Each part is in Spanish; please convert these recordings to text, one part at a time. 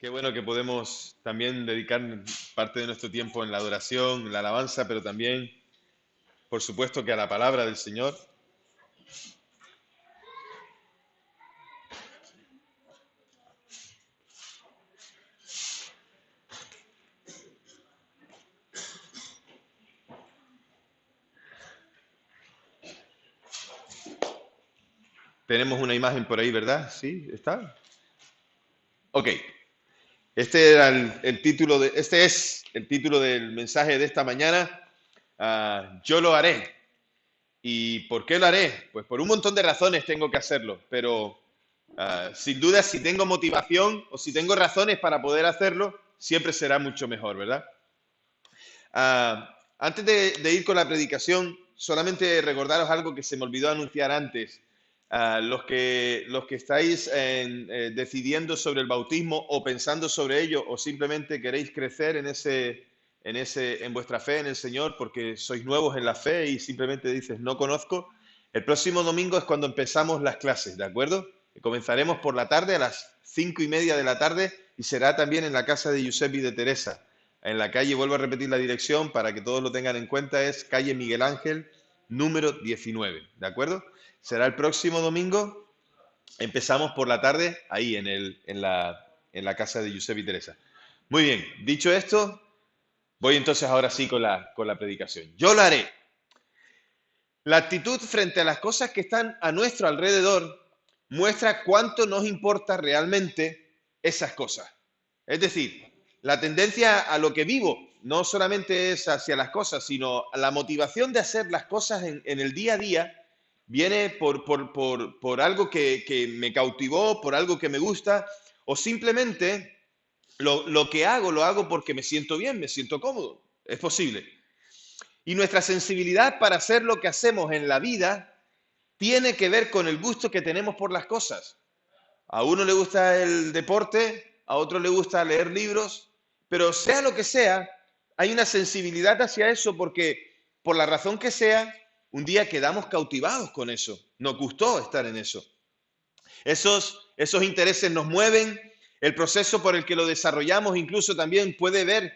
Qué bueno que podemos también dedicar parte de nuestro tiempo en la adoración, en la alabanza, pero también, por supuesto, que a la palabra del Señor. Tenemos una imagen por ahí, ¿verdad? ¿Sí? ¿Está? Ok. Este es el título del mensaje de esta mañana. Yo lo haré. ¿Y por qué lo haré? Pues por un montón de razones tengo que hacerlo, pero sin duda si tengo motivación o si tengo razones para poder hacerlo, siempre será mucho mejor, ¿verdad? Antes de ir con la predicación, solamente recordaros algo que se me olvidó anunciar antes. Los que estáis decidiendo sobre el bautismo o pensando sobre ello o simplemente queréis crecer en vuestra fe en el Señor porque sois nuevos en la fe y simplemente dices no conozco, el próximo domingo es cuando empezamos las clases, ¿de acuerdo? Comenzaremos por la tarde a las 5:30 de la tarde y será también en la casa de Josep y de Teresa en la calle, vuelvo a repetir la dirección para que todos lo tengan en cuenta, es calle Miguel Ángel, número 19, ¿de acuerdo? Será el próximo domingo, empezamos por la tarde ahí en la casa de Josep y Teresa. Muy bien, dicho esto, voy entonces ahora sí con la predicación. Yo lo haré. La actitud frente a las cosas que están a nuestro alrededor muestra cuánto nos importa realmente esas cosas. Es decir, la tendencia a lo que vivo no solamente es hacia las cosas, sino la motivación de hacer las cosas en el día a día viene por algo que me cautivó, por algo que me gusta, o simplemente lo que hago lo hago porque me siento bien, me siento cómodo. Es posible. Y nuestra sensibilidad para hacer lo que hacemos en la vida tiene que ver con el gusto que tenemos por las cosas. A uno le gusta el deporte, a otro le gusta leer libros, pero sea lo que sea, hay una sensibilidad hacia eso porque, por la razón que sea, un día quedamos cautivados con eso. Nos gustó estar en eso. Esos intereses nos mueven, el proceso por el que lo desarrollamos incluso también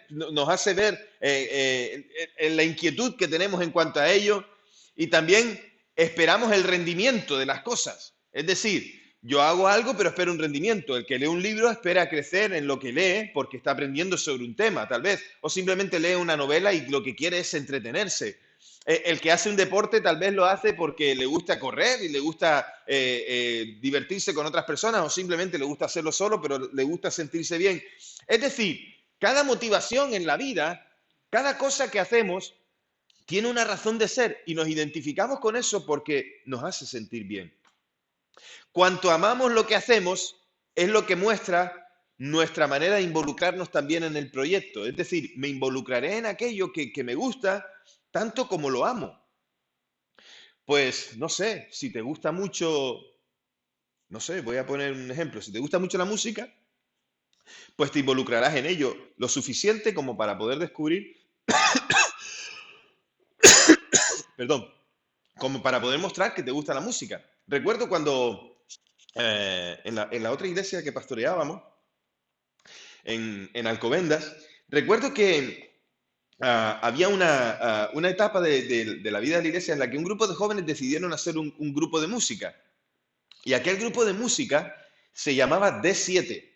nos hace ver la inquietud que tenemos en cuanto a ello y también esperamos el rendimiento de las cosas. Es decir, yo hago algo pero espero un rendimiento. El que lee un libro espera crecer en lo que lee porque está aprendiendo sobre un tema, tal vez, o simplemente lee una novela y lo que quiere es entretenerse. El que hace un deporte tal vez lo hace porque le gusta correr y le gusta divertirse con otras personas o simplemente le gusta hacerlo solo, pero le gusta sentirse bien. Es decir, cada motivación en la vida, cada cosa que hacemos, tiene una razón de ser y nos identificamos con eso porque nos hace sentir bien. Cuanto amamos lo que hacemos, es lo que muestra nuestra manera de involucrarnos también en el proyecto. Es decir, me involucraré en aquello que me gusta tanto como lo amo. Pues no sé, si te gusta mucho, no sé, voy a poner un ejemplo, si te gusta mucho la música, pues te involucrarás en ello lo suficiente como para poder descubrir, perdón, como para poder mostrar que te gusta la música. Recuerdo cuando en la otra iglesia que pastoreábamos, en Alcobendas, recuerdo que había una etapa de la vida de la iglesia en la que un grupo de jóvenes decidieron hacer un grupo de música. Y aquel grupo de música se llamaba D7.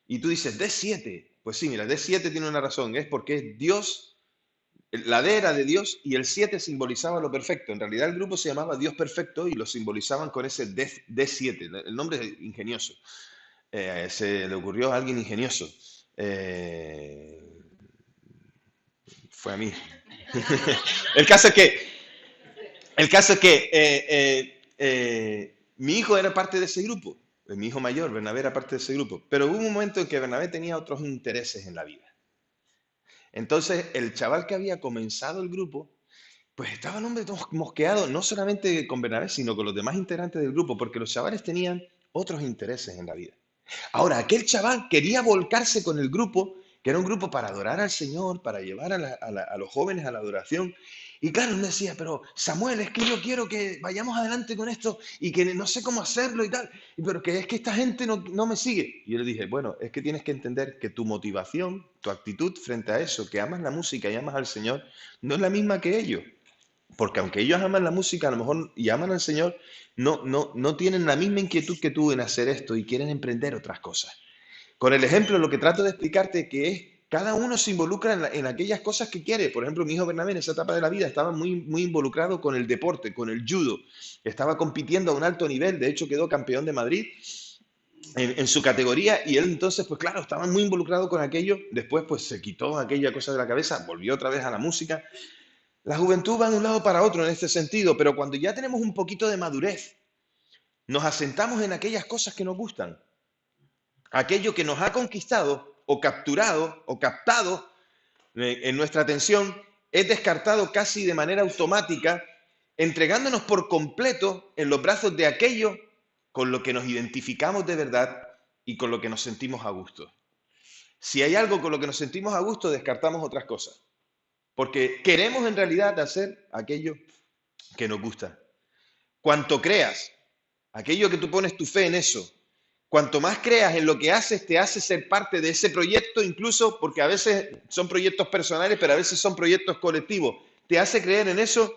Y tú dices, D7. Pues sí, mira, D7 tiene una razón. Es porque es Dios, la D era de Dios y el 7 simbolizaba lo perfecto. En realidad el grupo se llamaba Dios Perfecto y lo simbolizaban con ese D7. El nombre es ingenioso. Se le ocurrió a alguien ingenioso. Eh, Fue a mí. el caso es que, mi hijo era parte de ese grupo. Mi hijo mayor, Bernabé, era parte de ese grupo. Pero hubo un momento en que Bernabé tenía otros intereses en la vida. Entonces, el chaval que había comenzado el grupo, pues estaba el hombre todo mosqueado, no solamente con Bernabé, sino con los demás integrantes del grupo, porque los chavales tenían otros intereses en la vida. Ahora, aquel chaval quería volcarse con el grupo, que era un grupo para adorar al Señor, para llevar a los jóvenes a la adoración, Y claro, él me decía, pero Samuel, es que yo quiero que vayamos adelante con esto y que no sé cómo hacerlo y tal, pero que es que esta gente no me sigue. Y yo le dije, bueno, es que tienes que entender que tu motivación, tu actitud frente a eso, que amas la música y amas al Señor, no es la misma que ellos. Porque aunque ellos aman la música, a lo mejor, y aman al Señor, no tienen la misma inquietud que tú en hacer esto y quieren emprender otras cosas. Con el ejemplo, lo que trato de explicarte que es, cada uno se involucra en aquellas cosas que quiere. Por ejemplo, mi hijo Bernabé en esa etapa de la vida estaba muy involucrado con el deporte, con el judo. Estaba compitiendo a un alto nivel, de hecho quedó campeón de Madrid en su categoría y él entonces, pues claro, estaba muy involucrado con aquello. Después, pues se quitó aquella cosa de la cabeza, volvió otra vez a la música. La juventud va de un lado para otro en este sentido, pero cuando ya tenemos un poquito de madurez, nos asentamos en aquellas cosas que nos gustan. Aquello que nos ha conquistado o capturado o captado en nuestra atención es descartado casi de manera automática, entregándonos por completo en los brazos de aquello con lo que nos identificamos de verdad y con lo que nos sentimos a gusto. Si hay algo con lo que nos sentimos a gusto, descartamos otras cosas, porque queremos en realidad hacer aquello que nos gusta. Cuanto creas, aquello que tú pones tu fe en eso, cuanto más creas en lo que haces, te hace ser parte de ese proyecto, incluso porque a veces son proyectos personales, pero a veces son proyectos colectivos. Te hace creer en eso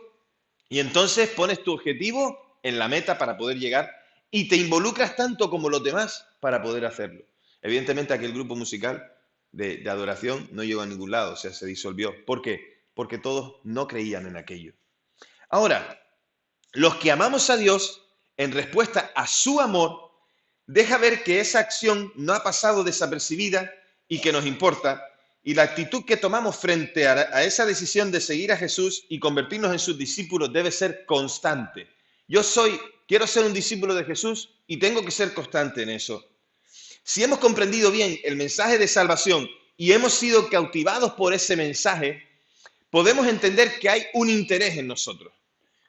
y entonces pones tu objetivo en la meta para poder llegar y te involucras tanto como los demás para poder hacerlo. Evidentemente aquel grupo musical de adoración no llegó a ningún lado, o sea, se disolvió. ¿Por qué? Porque todos no creían en aquello. Ahora, los que amamos a Dios, en respuesta a su amor, deja ver que esa acción no ha pasado desapercibida y que nos importa, y la actitud que tomamos frente a esa decisión de seguir a Jesús y convertirnos en sus discípulos debe ser constante. Quiero ser un discípulo de Jesús y tengo que ser constante en eso. Si hemos comprendido bien el mensaje de salvación y hemos sido cautivados por ese mensaje, podemos entender que hay un interés en nosotros.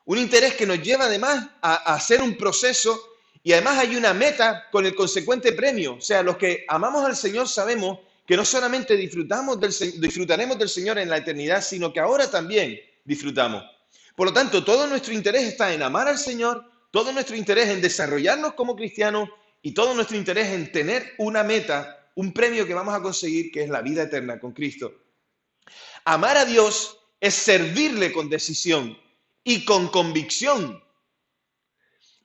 Un interés que nos lleva además a hacer un proceso y además hay una meta con el consecuente premio. O sea, los que amamos al Señor sabemos que no solamente disfrutaremos del Señor en la eternidad, sino que ahora también disfrutamos. Por lo tanto, todo nuestro interés está en amar al Señor, todo nuestro interés en desarrollarnos como cristianos y todo nuestro interés en tener una meta, un premio que vamos a conseguir, que es la vida eterna con Cristo. Amar a Dios es servirle con decisión y con convicción,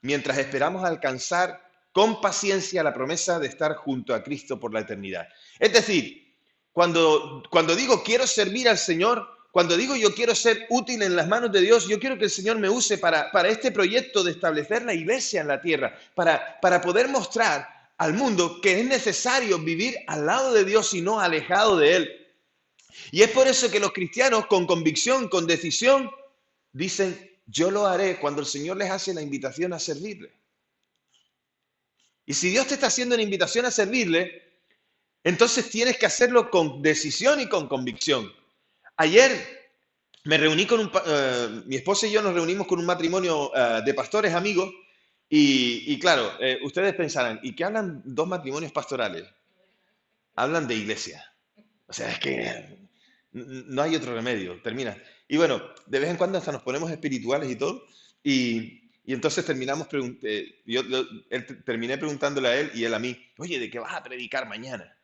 mientras esperamos alcanzar con paciencia la promesa de estar junto a Cristo por la eternidad. Es decir, cuando digo quiero servir al Señor, cuando digo yo quiero ser útil en las manos de Dios, yo quiero que el Señor me use para este proyecto de establecer la iglesia en la tierra, para poder mostrar al mundo que es necesario vivir al lado de Dios y no alejado de Él. Y es por eso que los cristianos con convicción, con decisión, dicen, yo lo haré cuando el Señor les hace la invitación a servirle. Y si Dios te está haciendo una invitación a servirle, entonces tienes que hacerlo con decisión y con convicción. Ayer me reuní mi esposa y yo nos reunimos con un matrimonio de pastores amigos y claro, ustedes pensarán, ¿y qué hablan dos matrimonios pastorales? Hablan de iglesia. O sea, es que no hay otro remedio, termina. Y bueno, de vez en cuando hasta nos ponemos espirituales y todo, y entonces terminé preguntándole a él y él a mí, oye, ¿de qué vas a predicar mañana?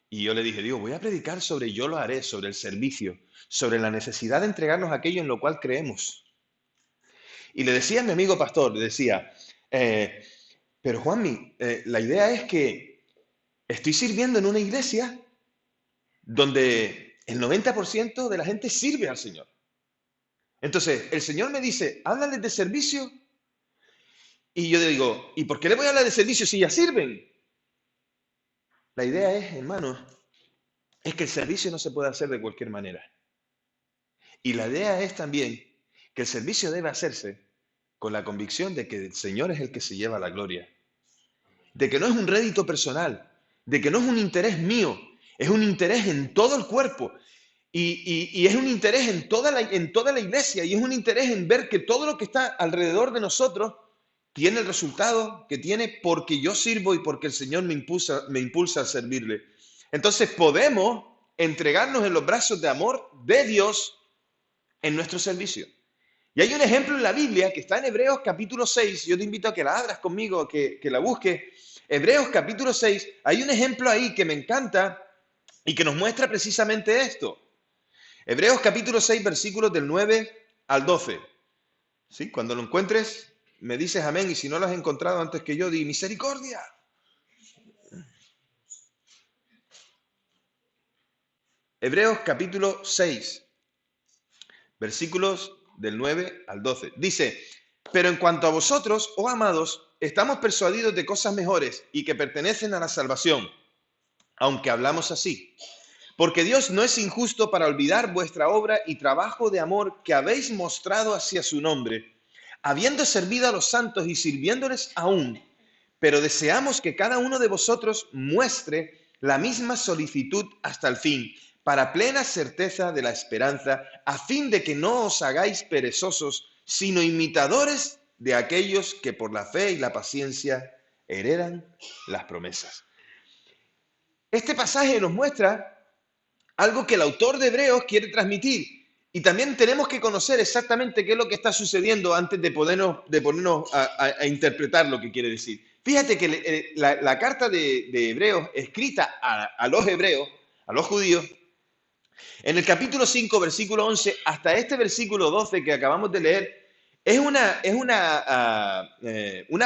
Y yo le dije, digo, voy a predicar sobre yo lo haré, sobre el servicio, sobre la necesidad de entregarnos a aquello en lo cual creemos. Y le decía a mi amigo pastor, le decía, pero Juanmi, la idea es que estoy sirviendo en una iglesia donde el 90% de la gente sirve al Señor. Entonces, el Señor me dice, háblales de servicio. Y yo le digo, ¿y por qué le voy a hablar de servicio si ya sirven? La idea es, hermanos, es que el servicio no se puede hacer de cualquier manera. Y la idea es también que el servicio debe hacerse con la convicción de que el Señor es el que se lleva la gloria. De que no es un rédito personal, de que no es un interés mío, es un interés en todo el cuerpo. Y es un interés en toda la iglesia y es un interés en ver que todo lo que está alrededor de nosotros tiene el resultado que tiene porque yo sirvo y porque el Señor me impulsa a servirle. Entonces podemos entregarnos en los brazos de amor de Dios en nuestro servicio. Y hay un ejemplo en la Biblia que está en Hebreos capítulo 6. Yo te invito a que la abras conmigo, que la busques. Hebreos capítulo 6, hay un ejemplo ahí que me encanta y que nos muestra precisamente esto. Hebreos capítulo 6, versículos del 9 al 12. ¿Sí? Cuando lo encuentres, me dices amén, y si no lo has encontrado antes que yo, di misericordia. Hebreos capítulo 6, versículos del 9 al 12. Dice, pero en cuanto a vosotros, oh amados, estamos persuadidos de cosas mejores y que pertenecen a la salvación, aunque hablamos así. Porque Dios no es injusto para olvidar vuestra obra y trabajo de amor que habéis mostrado hacia su nombre, habiendo servido a los santos y sirviéndoles aún, pero deseamos que cada uno de vosotros muestre la misma solicitud hasta el fin, para plena certeza de la esperanza, a fin de que no os hagáis perezosos, sino imitadores de aquellos que por la fe y la paciencia heredan las promesas. Este pasaje nos muestra algo que el autor de Hebreos quiere transmitir. Y también tenemos que conocer exactamente qué es lo que está sucediendo antes de ponernos a interpretar lo que quiere decir. Fíjate que la carta de Hebreos, escrita a los hebreos, a los judíos, en el capítulo 5, versículo 11, hasta este versículo 12 que acabamos de leer, es una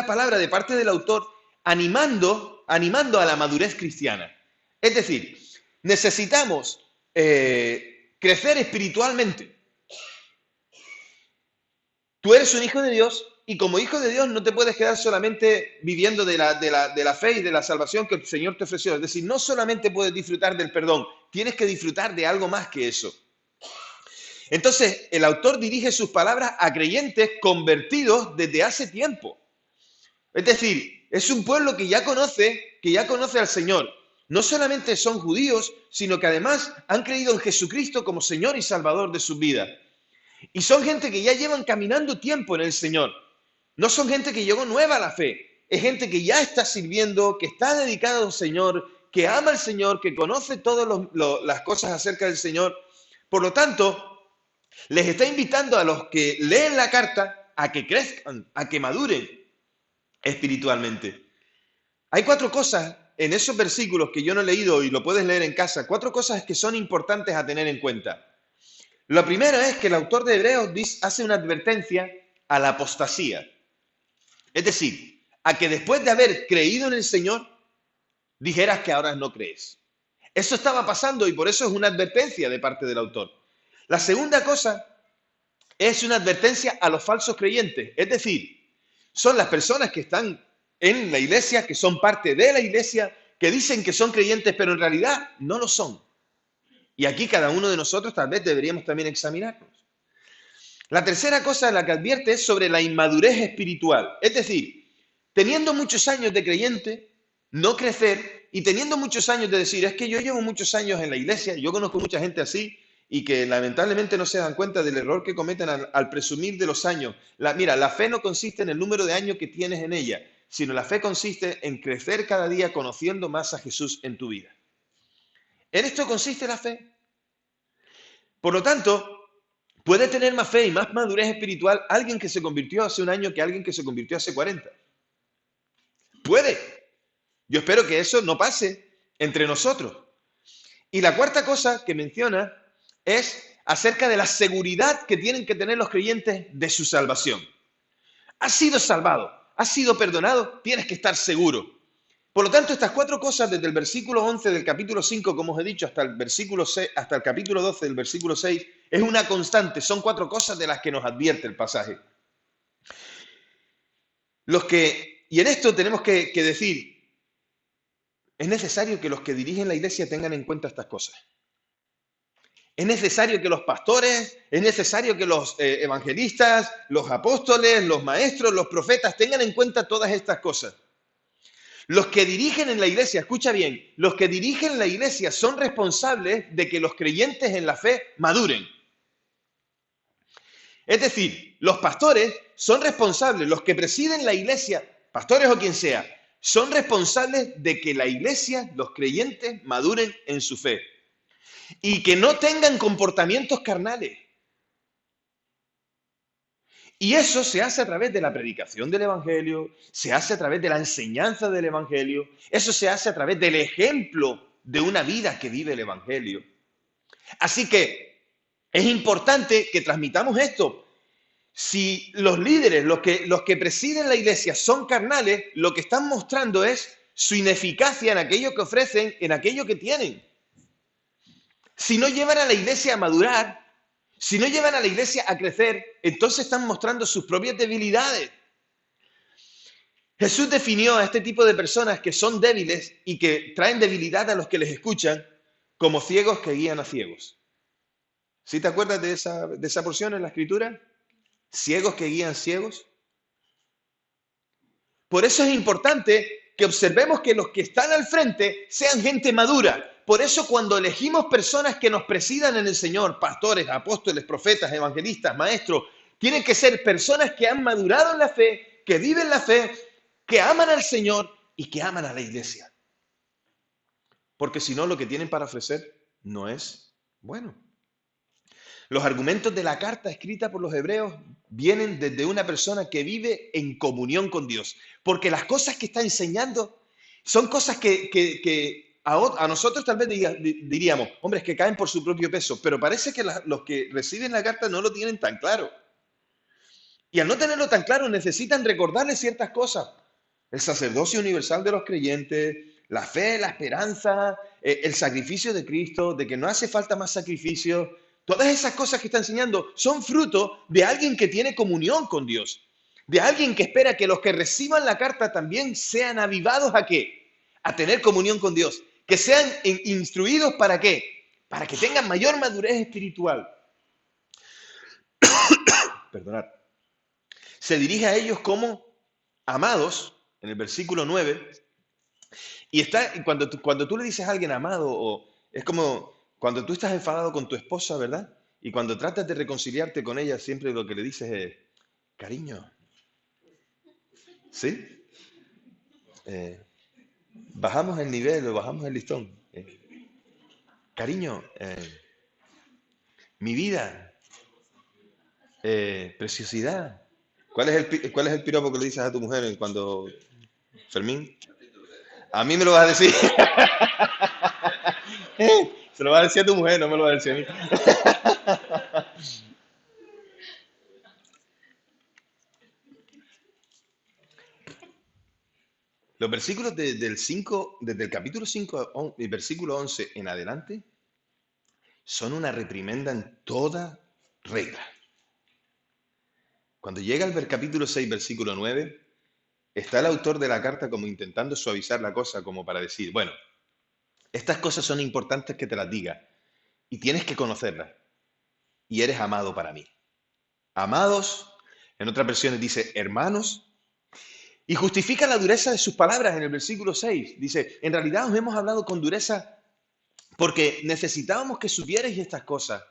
palabra de parte del autor animando a la madurez cristiana. Es decir, necesitamos crecer espiritualmente. Tú eres un hijo de Dios y como hijo de Dios no te puedes quedar solamente viviendo de la fe y de la salvación que el Señor te ofreció. Es decir, no solamente puedes disfrutar del perdón, tienes que disfrutar de algo más que eso. Entonces, el autor dirige sus palabras a creyentes convertidos desde hace tiempo. Es decir, es un pueblo que ya conoce al Señor. No solamente son judíos, sino que además han creído en Jesucristo como Señor y Salvador de su vida. Y son gente que ya llevan caminando tiempo en el Señor. No son gente que llegó nueva a la fe. Es gente que ya está sirviendo, que está dedicada al Señor, que ama al Señor, que conoce todas las cosas acerca del Señor. Por lo tanto, les está invitando a los que leen la carta a que crezcan, a que maduren espiritualmente. Hay 4 cosas en esos versículos que yo no he leído y lo puedes leer en casa, 4 cosas que son importantes a tener en cuenta. Lo primero es que el autor de Hebreos hace una advertencia a la apostasía. Es decir, a que después de haber creído en el Señor, dijeras que ahora no crees. Eso estaba pasando y por eso es una advertencia de parte del autor. La segunda cosa es una advertencia a los falsos creyentes. Es decir, son las personas que están en la iglesia, que son parte de la iglesia, que dicen que son creyentes, pero en realidad no lo son. Y aquí cada uno de nosotros tal vez deberíamos también examinarnos. La tercera cosa en la que advierte es sobre la inmadurez espiritual. Es decir, teniendo muchos años de creyente, no crecer, y teniendo muchos años de decir, es que yo llevo muchos años en la iglesia, yo conozco mucha gente así, y que lamentablemente no se dan cuenta del error que cometen al presumir de los años. Mira, la fe no consiste en el número de años que tienes en ella, sino la fe consiste en crecer cada día conociendo más a Jesús en tu vida. En esto consiste la fe. Por lo tanto, puede tener más fe y más madurez espiritual alguien que se convirtió hace un año que alguien que se convirtió hace 40. Puede. Yo espero que eso no pase entre nosotros. Y la cuarta cosa que menciona es acerca de la seguridad que tienen que tener los creyentes de su salvación. Has sido salvado, has sido perdonado, tienes que estar seguro. Por lo tanto, estas 4 cosas, desde el versículo 11 del capítulo 5, como os he dicho, hasta el capítulo 12 del versículo 6, es una constante. Son 4 cosas de las que nos advierte el pasaje. Y en esto tenemos que decir, es necesario que los que dirigen la iglesia tengan en cuenta estas cosas. Es necesario que los pastores, es necesario que los evangelistas, los apóstoles, los maestros, los profetas tengan en cuenta todas estas cosas. Los que dirigen en la iglesia, escucha bien, los que dirigen la iglesia son responsables de que los creyentes en la fe maduren. Es decir, los pastores son responsables, los que presiden la iglesia, pastores o quien sea, son responsables de que la iglesia, los creyentes, maduren en su fe. Y que no tengan comportamientos carnales. Y eso se hace a través de la predicación del Evangelio, se hace a través de la enseñanza del Evangelio, eso se hace a través del ejemplo de una vida que vive el Evangelio. Así que es importante que transmitamos esto. Si los líderes, los que presiden la iglesia son carnales, lo que están mostrando es su ineficacia en aquello que ofrecen, en aquello que tienen. Si no llevan a la iglesia a madurar, si no llevan a la iglesia a crecer, entonces están mostrando sus propias debilidades. Jesús definió a este tipo de personas que son débiles y que traen debilidad a los que les escuchan como ciegos que guían a ciegos. ¿Sí te acuerdas de esa porción en la Escritura? Ciegos que guían ciegos. Por eso es importante que observemos que los que están al frente sean gente madura. Por eso cuando elegimos personas que nos presidan en el Señor, pastores, apóstoles, profetas, evangelistas, maestros, tienen que ser personas que han madurado en la fe, que viven la fe, que aman al Señor y que aman a la iglesia. Porque si no, lo que tienen para ofrecer no es bueno. Los argumentos de la carta escrita por los hebreos vienen desde una persona que vive en comunión con Dios. Porque las cosas que está enseñando son cosas que a nosotros tal vez diríamos, hombre, es que caen por su propio peso. Pero parece que los que reciben la carta no lo tienen tan claro. Y al no tenerlo tan claro necesitan recordarles ciertas cosas. El sacerdocio universal de los creyentes, la fe, la esperanza, el sacrificio de Cristo, de que no hace falta más sacrificios. Todas esas cosas que está enseñando son fruto de alguien que tiene comunión con Dios, de alguien que espera que los que reciban la carta también sean avivados ¿a qué? A tener comunión con Dios, que sean instruidos ¿para qué? Para que tengan mayor madurez espiritual. Perdonad. Se dirige a ellos como amados, en el versículo 9, y cuando tú le dices a alguien amado, es como cuando tú estás enfadado con tu esposa, ¿verdad? Y cuando tratas de reconciliarte con ella, siempre lo que le dices es, cariño, ¿sí? Bajamos el nivel o bajamos el listón. Cariño, mi vida, preciosidad. ¿Cuál es el piropo que le dices a tu mujer cuando, Fermín? A mí me lo vas a decir. Se lo vas a decir a tu mujer, no me lo vas a decir a mí. Los versículos desde el capítulo 5, el versículo 11 en adelante, son una reprimenda en toda regla. Cuando llega el capítulo 6, versículo 9, está el autor de la carta como intentando suavizar la cosa, como para decir, bueno, estas cosas son importantes que te las diga y tienes que conocerlas. Y eres amado para mí. Amados, en otras versiones dice hermanos, y justifica la dureza de sus palabras en el versículo 6. Dice, en realidad os hemos hablado con dureza porque necesitábamos que supierais estas cosas.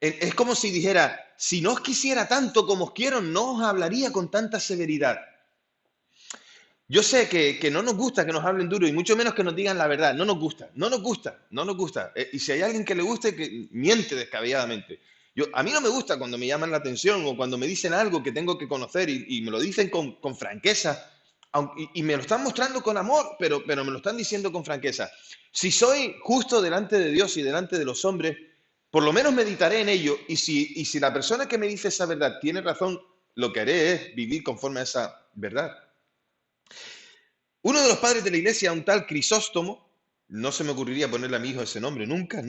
Es como si dijera, si no os quisiera tanto como os quiero, no os hablaría con tanta severidad. Yo sé que no nos gusta que nos hablen duro y mucho menos que nos digan la verdad. No nos gusta, no nos gusta, no nos gusta. Y si hay alguien que le guste, que miente descabelladamente. A mí no me gusta cuando me llaman la atención o cuando me dicen algo que tengo que conocer y me lo dicen con franqueza. Y me lo están mostrando con amor, pero me lo están diciendo con franqueza. Si soy justo delante de Dios y delante de los hombres, por lo menos meditaré en ello. Y si la persona que me dice esa verdad tiene razón, lo que haré es vivir conforme a esa verdad. Uno de los padres de la iglesia, un tal Crisóstomo, no se me ocurriría ponerle a mi hijo ese nombre, nunca,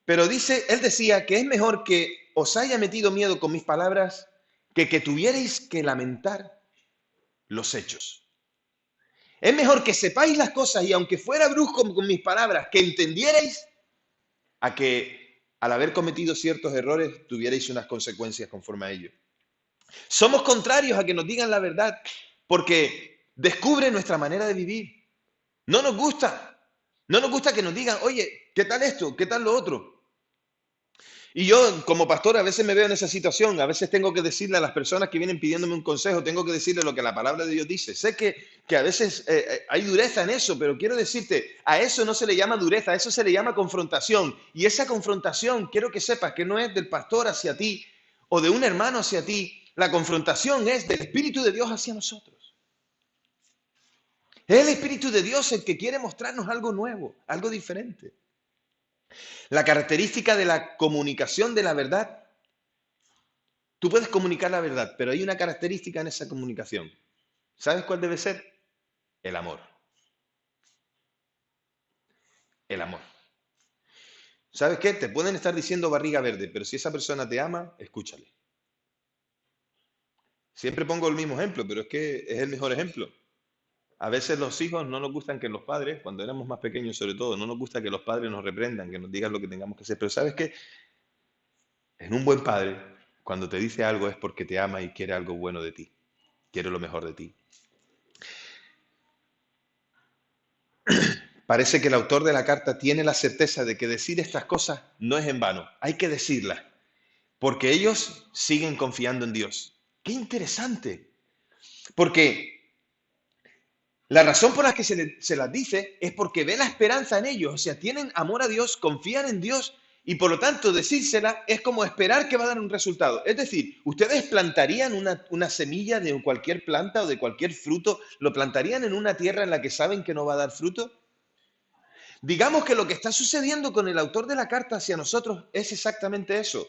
pero él decía que es mejor que os haya metido miedo con mis palabras que tuvierais que lamentar los hechos. Es mejor que sepáis las cosas y aunque fuera brusco con mis palabras, que entendierais a que al haber cometido ciertos errores tuvierais unas consecuencias conforme a ello. Somos contrarios a que nos digan la verdad porque descubre nuestra manera de vivir. No nos gusta que nos digan, oye, ¿qué tal esto? ¿Qué tal lo otro? Y yo, como pastor, a veces me veo en esa situación. A veces tengo que decirle a las personas que vienen pidiéndome un consejo, tengo que decirle lo que la palabra de Dios dice. Sé que a veces hay dureza en eso, pero quiero decirte, a eso no se le llama dureza, a eso se le llama confrontación. Y esa confrontación, quiero que sepas que no es del pastor hacia ti o de un hermano hacia ti, la confrontación es del Espíritu de Dios hacia nosotros. Es el Espíritu de Dios el que quiere mostrarnos algo nuevo, algo diferente. La característica de la comunicación de la verdad, tú puedes comunicar la verdad, pero hay una característica en esa comunicación. ¿Sabes cuál debe ser? El amor. El amor. ¿Sabes qué? Te pueden estar diciendo barriga verde, pero si esa persona te ama, escúchale. Siempre pongo el mismo ejemplo, pero es que es el mejor ejemplo. A veces los hijos no nos gustan que los padres, cuando éramos más pequeños sobre todo, no nos gusta que los padres nos reprendan, que nos digan lo que tengamos que hacer. Pero ¿sabes qué? En un buen padre, cuando te dice algo es porque te ama y quiere algo bueno de ti. Quiere lo mejor de ti. Parece que el autor de la carta tiene la certeza de que decir estas cosas no es en vano. Hay que decirlas, porque ellos siguen confiando en Dios. ¡Qué interesante! Porque la razón por la que se las dice es porque ve la esperanza en ellos, o sea, tienen amor a Dios, confían en Dios y por lo tanto decírsela es como esperar que va a dar un resultado. Es decir, ustedes plantarían una semilla de cualquier planta o de cualquier fruto, ¿lo plantarían en una tierra en la que saben que no va a dar fruto? Digamos que lo que está sucediendo con el autor de la carta hacia nosotros es exactamente eso.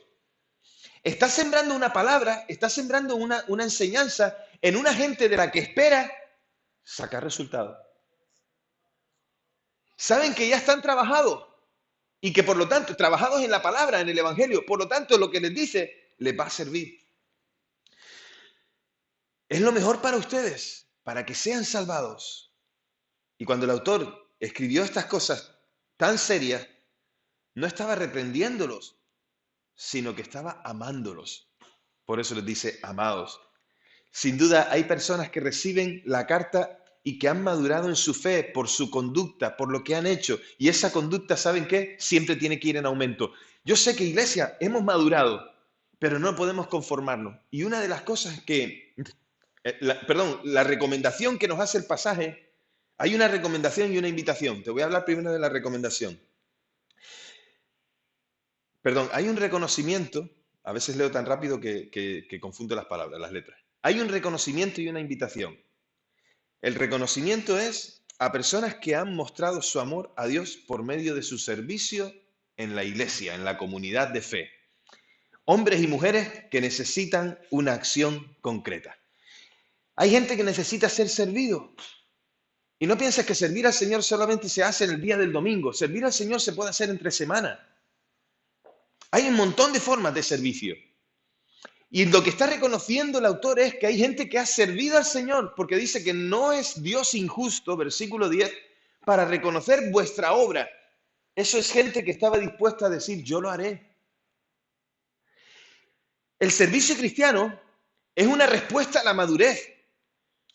Está sembrando una palabra, está sembrando una enseñanza en una gente de la que espera sacar resultados. Saben que ya están trabajados y que por lo tanto, trabajados en la palabra, en el Evangelio, por lo tanto lo que les dice les va a servir. Es lo mejor para ustedes, para que sean salvados. Y cuando el autor escribió estas cosas tan serias, no estaba reprendiéndolos, sino que estaba amándolos. Por eso les dice, amados. Sin duda hay personas que reciben la carta y que han madurado en su fe por su conducta, por lo que han hecho. Y esa conducta, ¿saben qué? Siempre tiene que ir en aumento. Yo sé que, iglesia, hemos madurado, pero no podemos conformarnos. Y una de las cosas que, la recomendación que nos hace el pasaje, hay una recomendación y una invitación. Te voy a hablar primero de la recomendación. Hay un reconocimiento, a veces leo tan rápido que confundo las palabras, las letras. Hay un reconocimiento y una invitación. El reconocimiento es a personas que han mostrado su amor a Dios por medio de su servicio en la iglesia, en la comunidad de fe. Hombres y mujeres que necesitan una acción concreta. Hay gente que necesita ser servido. Y no pienses que servir al Señor solamente se hace en el día del domingo. Servir al Señor se puede hacer entre semana. Hay un montón de formas de servicio. Y lo que está reconociendo el autor es que hay gente que ha servido al Señor, porque dice que no es Dios injusto, versículo 10, para reconocer vuestra obra. Eso es gente que estaba dispuesta a decir, yo lo haré. El servicio cristiano es una respuesta a la madurez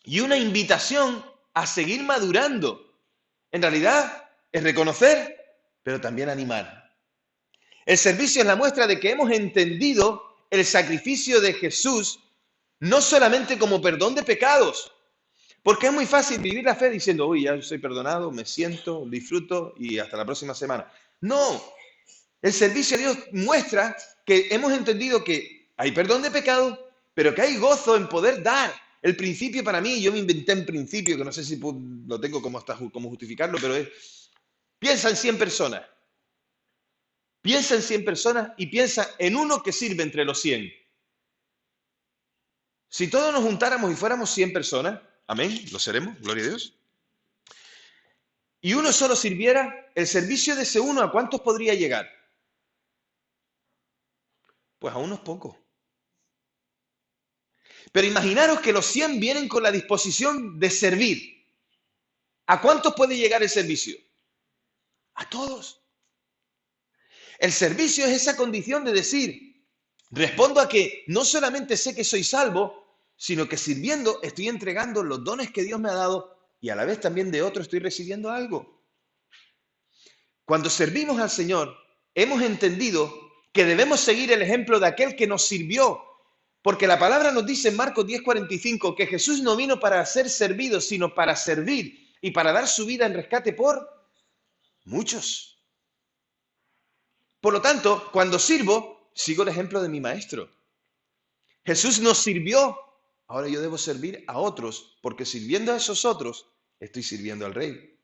y una invitación a seguir madurando. En realidad es reconocer, pero también animar. El servicio es la muestra de que hemos entendido el sacrificio de Jesús no solamente como perdón de pecados, porque es muy fácil vivir la fe diciendo, uy, ya soy perdonado, me siento, disfruto y hasta la próxima semana. No, el servicio a Dios muestra que hemos entendido que hay perdón de pecados, pero que hay gozo en poder dar. El principio para mí, yo me inventé un principio que no sé si lo tengo como justificarlo, pero es, piensa en 100 personas. Piensa en 100 personas y piensa en uno que sirve entre los 100. Si todos nos juntáramos y fuéramos 100 personas, amén, lo seremos, gloria a Dios, y uno solo sirviera, el servicio de ese uno, ¿a cuántos podría llegar? Pues a unos pocos. Pero imaginaros que los 100 vienen con la disposición de servir. ¿A cuántos puede llegar el servicio? A todos. El servicio es esa condición de decir, respondo a que no solamente sé que soy salvo, sino que sirviendo estoy entregando los dones que Dios me ha dado y a la vez también de otro estoy recibiendo algo. Cuando servimos al Señor, hemos entendido que debemos seguir el ejemplo de aquel que nos sirvió, porque la palabra nos dice en Marcos 10:45 que Jesús no vino para ser servido, sino para servir y para dar su vida en rescate por muchos. Por lo tanto, cuando sirvo, sigo el ejemplo de mi maestro. Jesús nos sirvió, ahora yo debo servir a otros, porque sirviendo a esos otros, estoy sirviendo al Rey.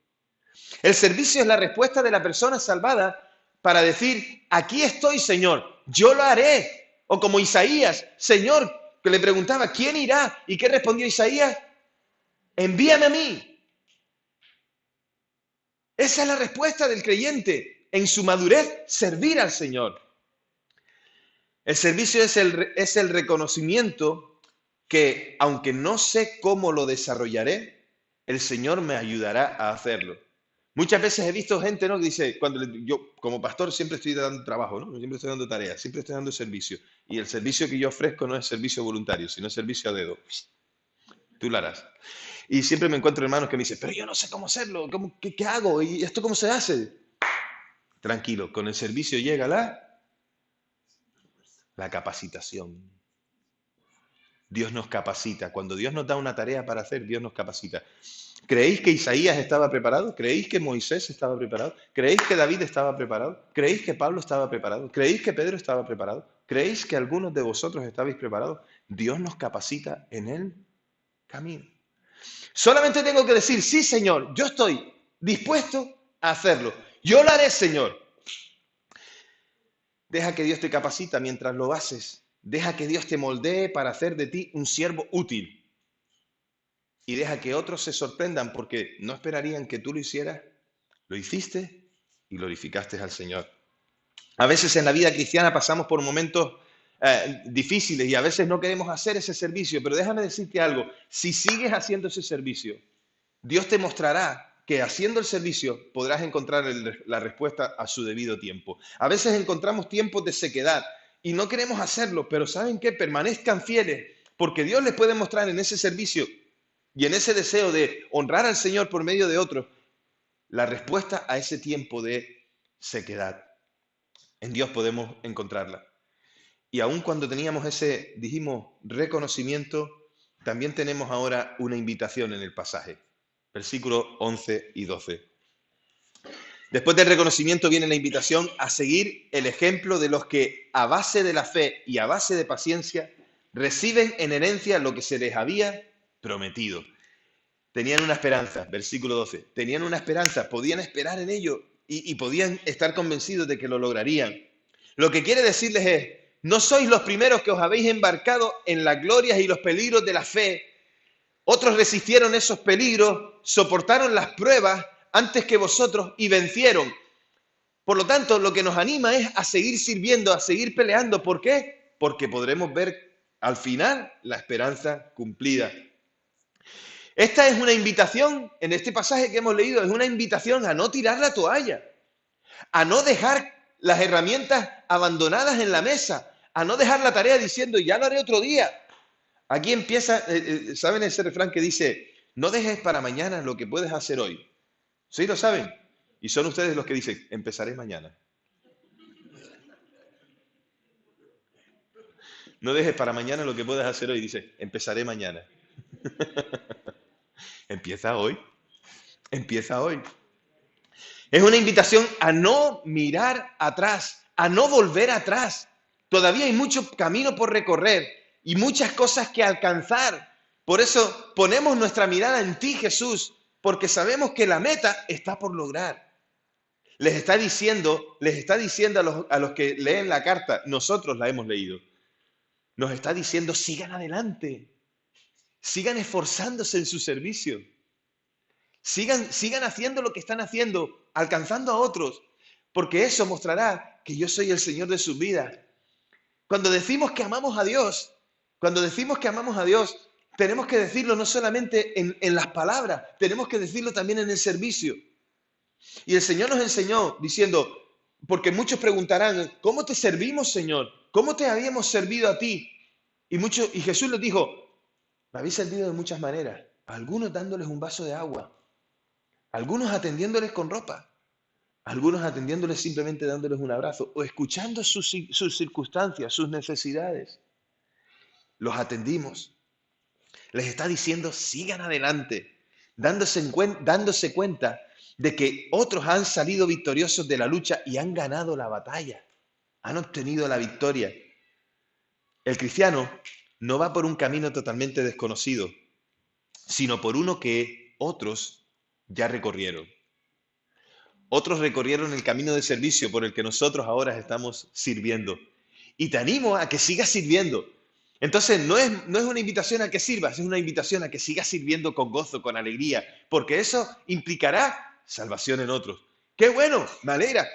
El servicio es la respuesta de la persona salvada para decir, aquí estoy, Señor, yo lo haré. O como Isaías, Señor, que le preguntaba, ¿quién irá? ¿Y qué respondió Isaías? Envíame a mí. Esa es la respuesta del creyente, en su madurez, servir al Señor. El servicio es el reconocimiento que, aunque no sé cómo lo desarrollaré, el Señor me ayudará a hacerlo. Muchas veces he visto gente, ¿no?, que dice, yo como pastor siempre estoy dando trabajo, ¿no? Siempre estoy dando tareas, siempre estoy dando servicio. Y el servicio que yo ofrezco no es servicio voluntario, sino servicio a dedo. Tú lo harás. Y siempre me encuentro hermanos que me dicen, pero yo no sé cómo hacerlo, ¿qué hago? ¿Y esto cómo se hace? Tranquilo, con el servicio llega la capacitación. Dios nos capacita. Cuando Dios nos da una tarea para hacer, Dios nos capacita. ¿Creéis que Isaías estaba preparado? ¿Creéis que Moisés estaba preparado? ¿Creéis que David estaba preparado? ¿Creéis que Pablo estaba preparado? ¿Creéis que Pedro estaba preparado? ¿Creéis que algunos de vosotros estabais preparados? Dios nos capacita en el camino. Solamente tengo que decir, sí, Señor, yo estoy dispuesto a hacerlo. Yo lo haré, Señor. Deja que Dios te capacita mientras lo haces. Deja que Dios te moldee para hacer de ti un siervo útil. Y deja que otros se sorprendan porque no esperarían que tú lo hicieras. Lo hiciste y glorificaste al Señor. A veces en la vida cristiana pasamos por momentos difíciles y a veces no queremos hacer ese servicio, pero déjame decirte algo. Si sigues haciendo ese servicio, Dios te mostrará que haciendo el servicio podrás encontrar la respuesta a su debido tiempo. A veces encontramos tiempos de sequedad y no queremos hacerlo, pero ¿saben qué? Permanezcan fieles, porque Dios les puede mostrar en ese servicio y en ese deseo de honrar al Señor por medio de otros la respuesta a ese tiempo de sequedad. En Dios podemos encontrarla. Y aun cuando teníamos ese, dijimos, reconocimiento, también tenemos ahora una invitación en el pasaje. Versículos 11 y 12. Después del reconocimiento viene la invitación a seguir el ejemplo de los que a base de la fe y a base de paciencia reciben en herencia lo que se les había prometido. Tenían una esperanza, versículo 12. Tenían una esperanza, podían esperar en ello y podían estar convencidos de que lo lograrían. Lo que quiere decirles es, no sois los primeros que os habéis embarcado en las glorias y los peligros de la fe. Otros resistieron esos peligros, soportaron las pruebas antes que vosotros y vencieron. Por lo tanto, lo que nos anima es a seguir sirviendo, a seguir peleando. ¿Por qué? Porque podremos ver al final la esperanza cumplida. Esta es una invitación, en este pasaje que hemos leído, es una invitación a no tirar la toalla, a no dejar las herramientas abandonadas en la mesa, a no dejar la tarea diciendo, ya lo haré otro día. Aquí empieza, ¿saben ese refrán que dice, no dejes para mañana lo que puedes hacer hoy? ¿Sí lo saben? Y son ustedes los que dicen, empezaré mañana. No dejes para mañana lo que puedes hacer hoy, dice, empezaré mañana. Empieza hoy. Empieza hoy. Es una invitación a no mirar atrás, a no volver atrás. Todavía hay mucho camino por recorrer y muchas cosas que alcanzar. Por eso ponemos nuestra mirada en ti, Jesús, porque sabemos que la meta está por lograr. Les está diciendo a los que leen la carta, nosotros la hemos leído. Nos está diciendo, sigan adelante, sigan esforzándose en su servicio. Sigan haciendo lo que están haciendo, alcanzando a otros, porque eso mostrará que yo soy el Señor de sus vidas. Cuando decimos que amamos a Dios, tenemos que decirlo no solamente en las palabras, tenemos que decirlo también en el servicio. Y el Señor nos enseñó diciendo, porque muchos preguntarán, ¿cómo te servimos, Señor? ¿Cómo te habíamos servido a ti? Y Jesús les dijo, me habéis servido de muchas maneras, algunos dándoles un vaso de agua, algunos atendiéndoles con ropa, algunos atendiéndoles simplemente dándoles un abrazo o escuchando sus circunstancias, sus necesidades. Los atendimos. Les está diciendo, sigan adelante, dándose cuenta de que otros han salido victoriosos de la lucha y han ganado la batalla, han obtenido la victoria. El cristiano no va por un camino totalmente desconocido, sino por uno que otros ya recorrieron. Otros recorrieron el camino de servicio por el que nosotros ahora estamos sirviendo. Y te animo a que sigas sirviendo. Entonces, no es una invitación a que sirvas, es una invitación a que sigas sirviendo con gozo, con alegría, porque eso implicará salvación en otros. ¡Qué bueno! Me alegra.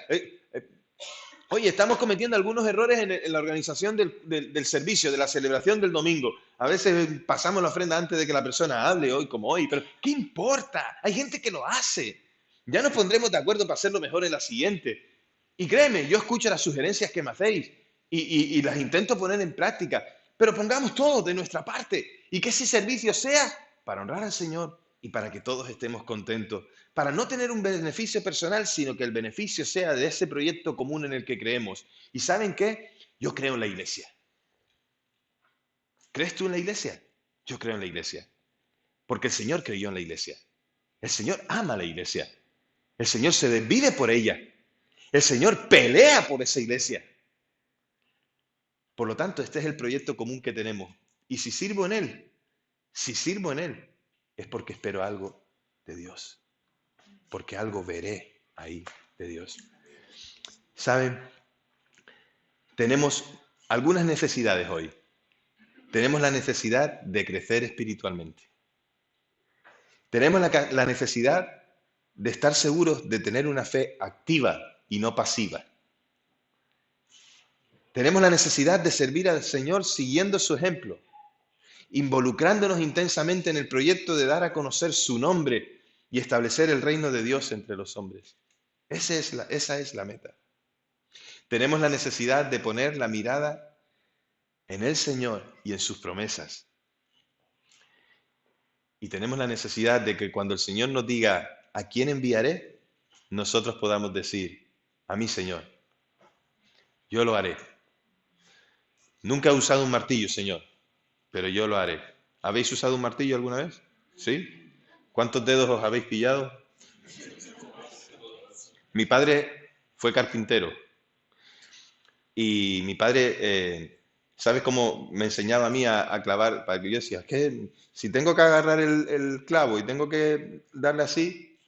Oye, estamos cometiendo algunos errores en la organización del servicio, de la celebración del domingo. A veces pasamos la ofrenda antes de que la persona hable, hoy como hoy, pero ¿qué importa? Hay gente que lo hace. Ya nos pondremos de acuerdo para hacerlo mejor en la siguiente. Y créeme, yo escucho las sugerencias que me hacéis y las intento poner en práctica, pero pongamos todo de nuestra parte y que ese servicio sea para honrar al Señor y para que todos estemos contentos, para no tener un beneficio personal, sino que el beneficio sea de ese proyecto común en el que creemos. ¿Y saben qué? Yo creo en la iglesia. ¿Crees tú en la iglesia? Yo creo en la iglesia, porque el Señor creyó en la iglesia. El Señor ama la iglesia. El Señor se desvive por ella. El Señor pelea por esa iglesia. Por lo tanto, este es el proyecto común que tenemos. Y si sirvo en Él, es porque espero algo de Dios. Porque algo veré ahí de Dios. ¿Saben? Tenemos algunas necesidades hoy. Tenemos la necesidad de crecer espiritualmente. Tenemos la necesidad de estar seguros de tener una fe activa y no pasiva. Tenemos la necesidad de servir al Señor siguiendo su ejemplo, involucrándonos intensamente en el proyecto de dar a conocer su nombre y establecer el reino de Dios entre los hombres. Esa es la meta. Tenemos la necesidad de poner la mirada en el Señor y en sus promesas. Y tenemos la necesidad de que cuando el Señor nos diga, ¿a quién enviaré?, nosotros podamos decir, a mí, Señor, yo lo haré. Nunca he usado un martillo, Señor, pero yo lo haré. ¿Habéis usado un martillo alguna vez? ¿Sí? ¿Cuántos dedos os habéis pillado? Mi padre fue carpintero y mi padre, ¿sabes cómo me enseñaba a mí a clavar? Para que yo decía, es que si tengo que agarrar el clavo y tengo que darle así,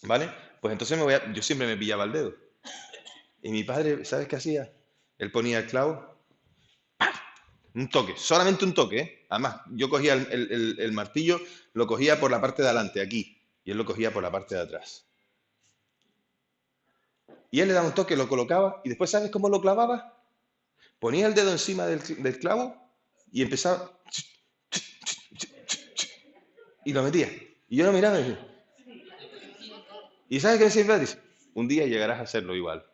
¿vale? Pues entonces yo siempre me pillaba el dedo. Y mi padre, ¿sabes qué hacía? Él ponía el clavo, un toque, solamente un toque, ¿eh? Además, yo cogía el martillo, lo cogía por la parte de adelante, aquí, y él lo cogía por la parte de atrás. Y él le daba un toque, lo colocaba, y después, ¿sabes cómo lo clavaba? Ponía el dedo encima del clavo y empezaba, y lo metía. Y yo lo miraba y decía, ¿y sabes qué decía? Dice, un día llegarás a hacerlo igual.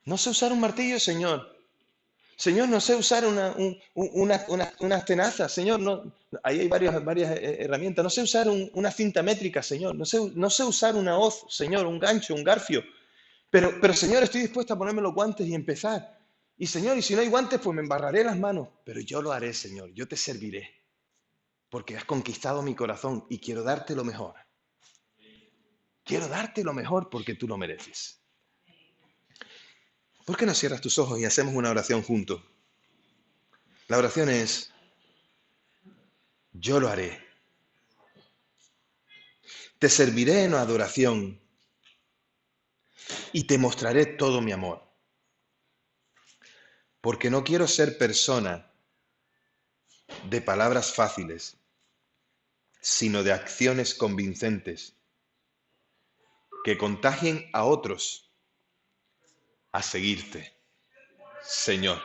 No sé usar un martillo, Señor. Señor, no sé usar una tenaza, Señor, no, ahí hay varias herramientas. No sé usar una cinta métrica, Señor. No sé usar una hoz, Señor, un gancho, un garfio. Pero, Señor, estoy dispuesto a ponerme los guantes y empezar. Y, Señor, y si no hay guantes, pues me embarraré las manos. Pero yo lo haré, Señor, yo te serviré. Porque has conquistado mi corazón y quiero darte lo mejor. Quiero darte lo mejor porque tú lo mereces. ¿Por qué no cierras tus ojos y hacemos una oración juntos? La oración es, yo lo haré. Te serviré en adoración y te mostraré todo mi amor. Porque no quiero ser persona de palabras fáciles, sino de acciones convincentes que contagien a otros a seguirte, Señor.